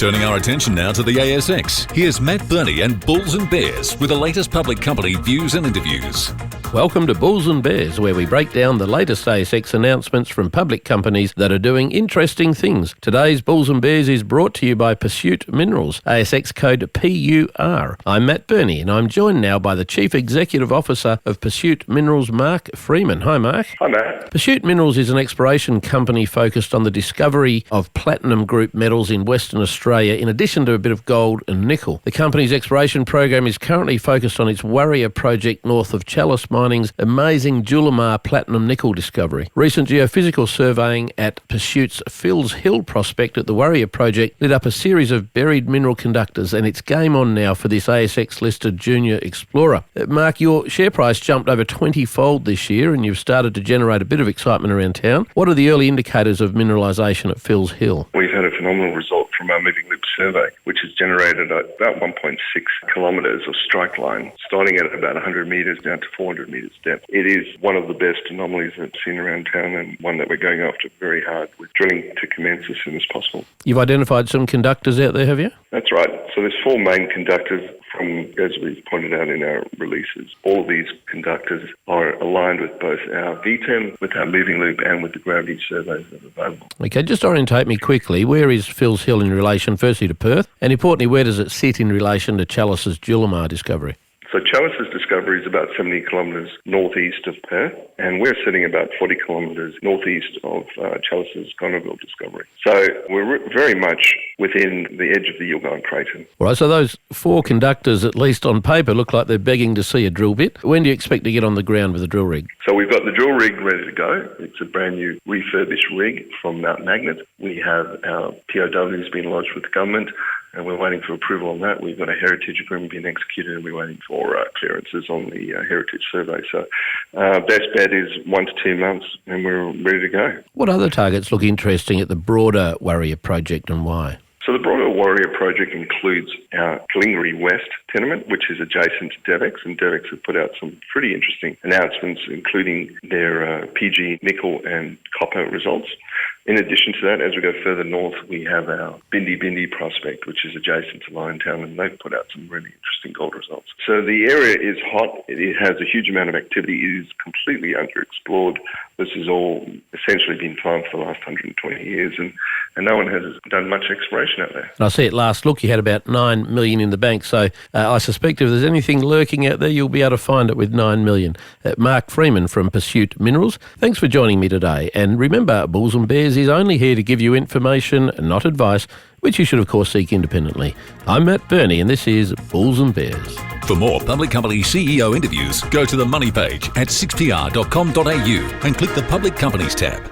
Turning our attention now to the ASX, here's Matt Birney and Bulls and Bears with the latest public company views and interviews. Welcome to Bulls and Bears, where we break down the latest ASX announcements from public companies that are doing interesting things. Today's Bulls and Bears is brought to you by Pursuit Minerals, ASX code PUR. I'm Matt Birney, and I'm joined now by the Chief Executive Officer of Pursuit Minerals, Mark Freeman. Hi, Mark. Hi, Matt. Pursuit Minerals is an exploration company focused on the discovery of platinum group metals in Western Australia, in addition to a bit of gold and nickel. The company's exploration program is currently focused on its Warrior project north of Chalice Mining's amazing Julimar platinum nickel discovery. Recent geophysical surveying at Pursuit's Phil's Hill prospect at the Warrior project lit up a series of buried mineral conductors, and it's game on now for this ASX-listed junior explorer. Mark, your share price jumped over 20-fold this year, and you've started to generate a bit of excitement around town. What are the early indicators of mineralisation at Phil's Hill? We've had a phenomenal result from our moving loop survey, which has generated about 1.6 kilometres of strike line, starting at about 100 metres down to 400 metres depth. It is one of the best anomalies that's seen around town, and one that we're going after very hard with drilling to commence as soon as possible. You've identified some conductors out there, have you? That's right. So there's four main conductors from, as we've pointed out in our releases. All of these conductors are aligned with both our VTEM, with our moving loop, and with the gravity surveys that are available. Okay, just orientate me quickly. Where is Phil's Hill in relation, firstly, to Perth? And importantly, where does it sit in relation to Chalice's Julimar discovery? So Chalice's discovery is about 70 kilometres northeast of Perth, and we're sitting about 40 kilometres northeast of Chalice's Gonaville discovery. So we're very much within the edge of the Yilgarn Craton. All right, so those four conductors, at least on paper, look like they're begging to see a drill bit. When do you expect to get on the ground with a drill rig? So we've got the drill rig ready to go. It's a brand new refurbished rig from Mount Magnet. We have our POWs being lodged with the government, and we're waiting for approval on that. We've got a heritage agreement being executed, and we're waiting for clearances on the heritage survey. So best bet is 1 to 2 months, and we're ready to go. What other targets look interesting at the broader Warrior project, and why? So the broader Warrior project includes our Kalingari West tenement, which is adjacent to DevEx, and DevEx have put out some pretty interesting announcements, including their PG nickel and copper results. In addition to that, as we go further north, we have our Bindi prospect, which is adjacent to Liontown, and they've put out some really interesting gold results. So the area is hot. It has a huge amount of activity. It is completely underexplored. This has all essentially been farmed for the last 120 years, and no one has done much exploration out there. And I see at last look you had about 9 million in the bank, so I suspect if there's anything lurking out there, you'll be able to find it with 9 million. Mark Freeman from Pursuit Minerals, thanks for joining me today. And remember, Bulls and Bears is only here to give you information, not advice, which you should of course seek independently. I'm Matt Birney, and this is Bulls and Bears. For more public company CEO interviews, go to the money page at 6pr.com.au and click the Public Companies tab.